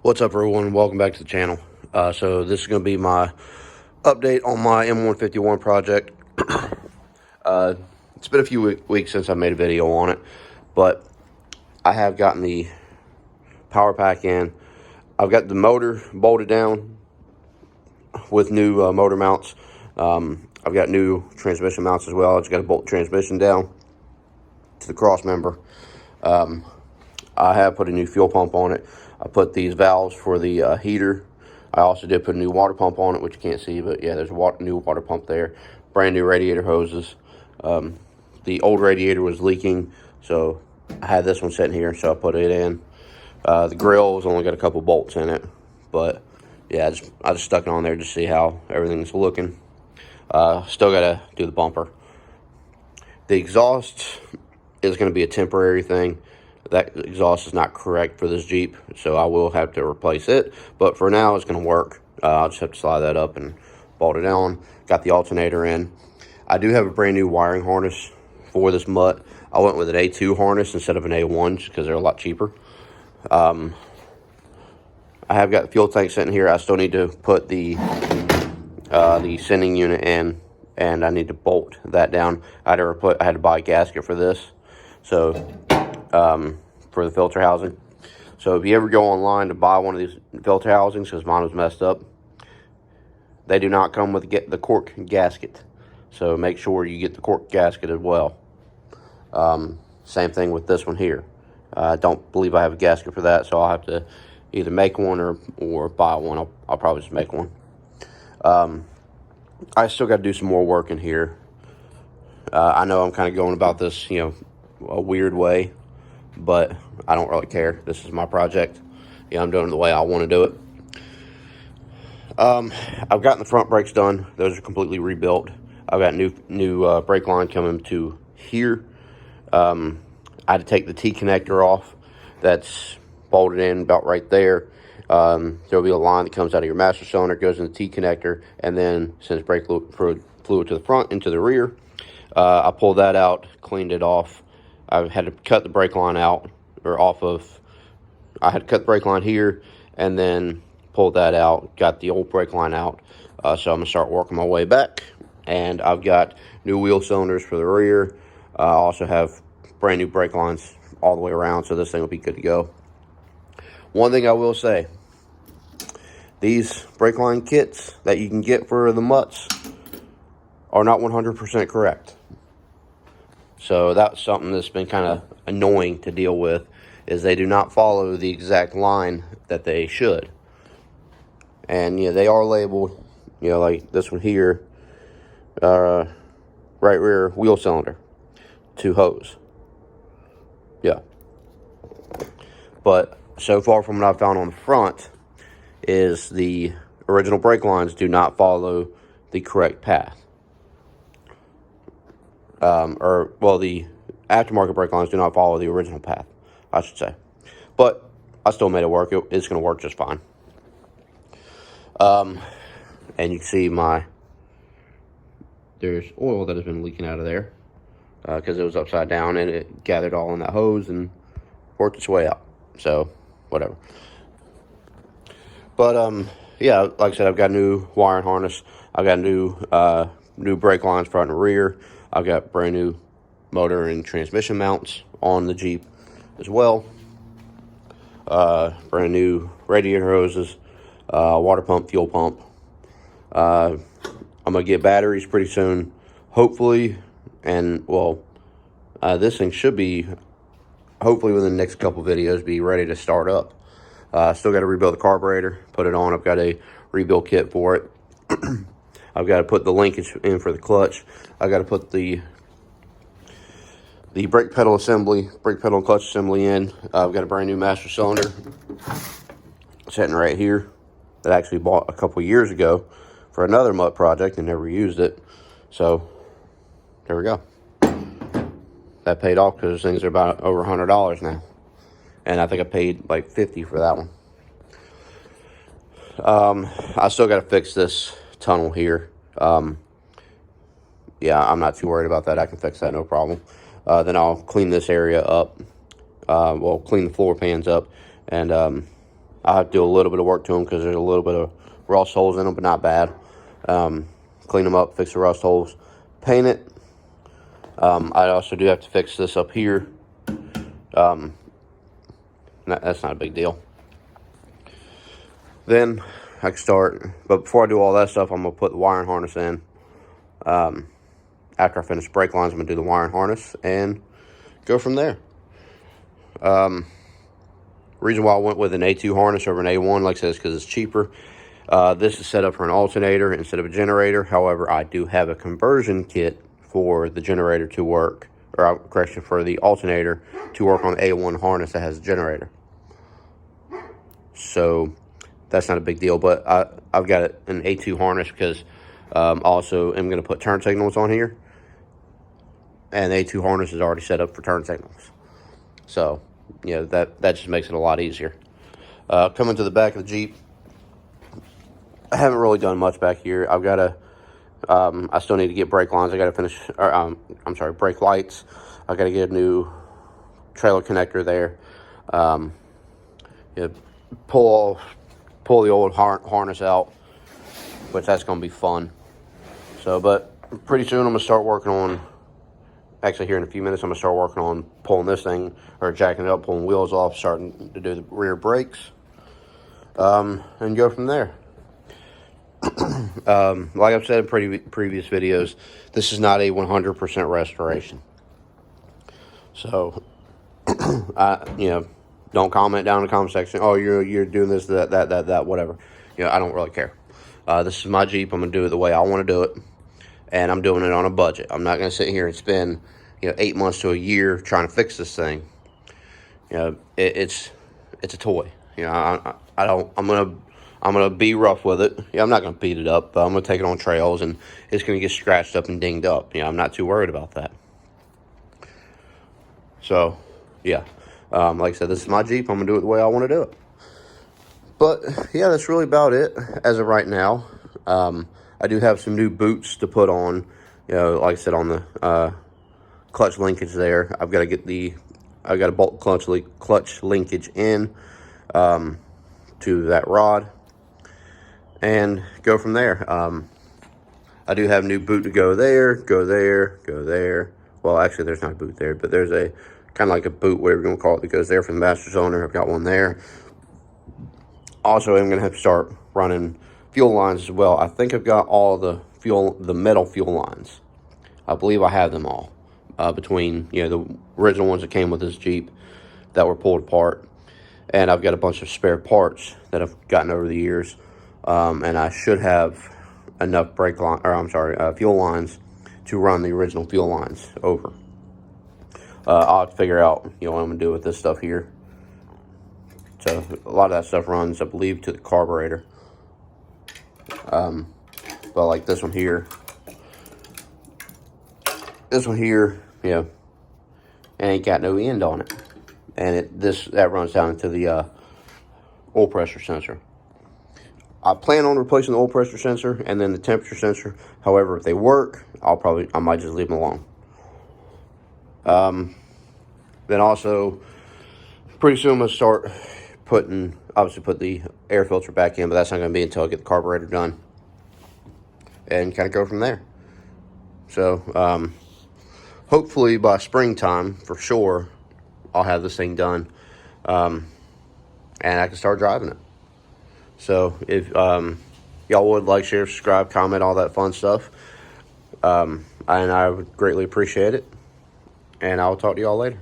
What's up, everyone? Welcome back to the channel. So this is going to be my update on my M151 project. It's been a few weeks since I made a video on it, but I have gotten the power pack in. I've got the motor bolted down with new motor mounts. I've got new transmission mounts as well. I just got to bolt the transmission down to the cross member. I have put a new fuel pump on it. I put these valves for the heater. I also did put a new water pump on it, which you can't see, but yeah, there's a new water pump there. Brand new radiator hoses. The old radiator was leaking, so I had this one sitting here, so I put it in. The grill's only got a couple bolts in it, but yeah, I just stuck it on there to see how everything's looking. Still got to do the bumper. The exhaust is going to be a temporary thing. That exhaust is not correct for this Jeep, so I will have to replace it. But for now, it's going to work. I'll just have to slide that up and bolt it on. Got the alternator in. I do have a brand new wiring harness for this mutt. I went with an A2 harness instead of an A1 just because they're a lot cheaper. I have got the fuel tank sitting here. I still need to put the sending unit in, and I need to bolt that down. I had to buy a gasket for this. So for the filter housing. So if you ever go online to buy one of these filter housings, because mine was messed up, they do not come with the cork gasket. So make sure you get the cork gasket as well. Same thing with this one here. I don't believe I have a gasket for that, so I'll have to either make one or buy one. I'll probably just make one. I still got to do some more work in here. I know I'm kind of going about this, a weird way, but I don't really care. This is my project. I'm doing it the way I want to do it. I've gotten the front brakes done. Those are completely rebuilt. I've got new brake line coming to here. I had to take the T-connector off. That's bolted in about right there. There'll be a line that comes out of your master cylinder, goes in the T-connector, and then sends brake fluid to the front and to the rear. I pulled that out, cleaned it off. I had to cut the brake line out, I had to cut the brake line here, and then pulled that out, got the old brake line out. So I'm going to start working my way back. And I've got new wheel cylinders for the rear. I also have brand new brake lines all the way around, so this thing will be good to go. One thing I will say, these brake line kits that you can get for the mutts are not 100% correct. So that's something that's been kind of annoying to deal with, is they do not follow the exact line that they should. And they are labeled, like this one here, right rear wheel cylinder, 2 hose. Yeah. But so far from what I've found on the front is the original brake lines do not follow the correct path. The aftermarket brake lines do not follow the original path, I should say. But I still made it work. It's going to work just fine. And you can see there's oil that has been leaking out of there because it was upside down and it gathered all in that hose and worked its way out. So, whatever. But, yeah, like I said, I've got a new wiring harness. I've got new brake lines front and rear. I've got brand new motor and transmission mounts on the Jeep as well. Brand new radiator hoses, water pump, fuel pump. I'm going to get batteries pretty soon, hopefully. And, this thing should be, hopefully within the next couple videos, be ready to start up. Still got to rebuild the carburetor, put it on. I've got a rebuild kit for it. I've got to put the linkage in for the clutch. I've got to put the brake pedal and clutch assembly in. I've got a brand new master cylinder sitting right here that I actually bought a couple years ago for another mutt project and never used it. So there we go. That paid off because things are about over $100 now. And I think I paid like $50 for that one. I still got to fix this tunnel here. Yeah, I'm not too worried about that. I can fix that, no problem. Then I'll clean this area up. Clean the floor pans up and I'll have to do a little bit of work to them because there's a little bit of rust holes in them, but not bad. Clean them up, fix the rust holes, paint it. I also do have to fix this up here. That's not a big deal. Then I can start, but before I do all that stuff, I'm going to put the wiring harness in. After I finish brake lines, I'm going to do the wiring harness and go from there. Reason why I went with an A2 harness over an A1, like I said, is because it's cheaper. This is set up for an alternator instead of a generator. However, I do have a conversion kit for the generator to work, or correction, for the alternator to work on the A1 harness that has a generator. So that's not a big deal, but I've got an A2 harness because also am going to put turn signals on here. And the A2 harness is already set up for turn signals. So, you know, that just makes it a lot easier. Coming to the back of the Jeep, I haven't really done much back here. I've got to, I still need to get brake lines. I got to finish, brake lights. I got to get a new trailer connector there. Pull the old harness out, which that's going to be fun. So, but pretty soon I'm going to start working on, actually here in a few minutes, I'm going to start working on pulling this thing, or jacking it up, pulling wheels off, starting to do the rear brakes, and go from there. Like I've said in previous videos, this is not a 100% restoration. So, don't comment down in the comment section, oh, you're doing this, that, whatever. I don't really care. This is my Jeep. I'm going to do it the way I want to do it. And I'm doing it on a budget. I'm not going to sit here and spend, 8 months to a year trying to fix this thing. It's a toy. I'm gonna be rough with it. I'm not gonna beat it up, but I'm gonna take it on trails, and it's gonna get scratched up and dinged up. I'm not too worried about that. So, yeah. Like I said, this is my Jeep. I'm gonna do it the way I want to do it. But yeah, that's really about it as of right now. I do have some new boots to put on. Like I said, on the clutch linkage there. I've got to bolt clutch linkage in to that rod and go from there. I do have a new boot to go there. Well, actually, there's not a boot there, but there's a kind of like a boot, whatever you want to call it, that goes there for the master cylinder. I've got one there. Also, I'm going to have to start running fuel lines as well. I think I've got all the metal fuel lines. I believe I have them all. Between, the original ones that came with this Jeep that were pulled apart. And I've got a bunch of spare parts that I've gotten over the years. And I should have enough fuel lines to run the original fuel lines over. I'll have to figure out, what I'm going to do with this stuff here. So a lot of that stuff runs, I believe, to the carburetor. But like this one here, it ain't got no end on it. And that runs down into the oil pressure sensor. I plan on replacing the oil pressure sensor and then the temperature sensor. However, if they work, I might just leave them alone. Then also, pretty soon I'm going to start put the air filter back in, but that's not going to be until I get the carburetor done. And kind of go from there. So, hopefully by springtime, for sure, I'll have this thing done. And I can start driving it. So, if y'all would like, share, subscribe, comment, all that fun stuff. And I would greatly appreciate it. And I'll talk to y'all later.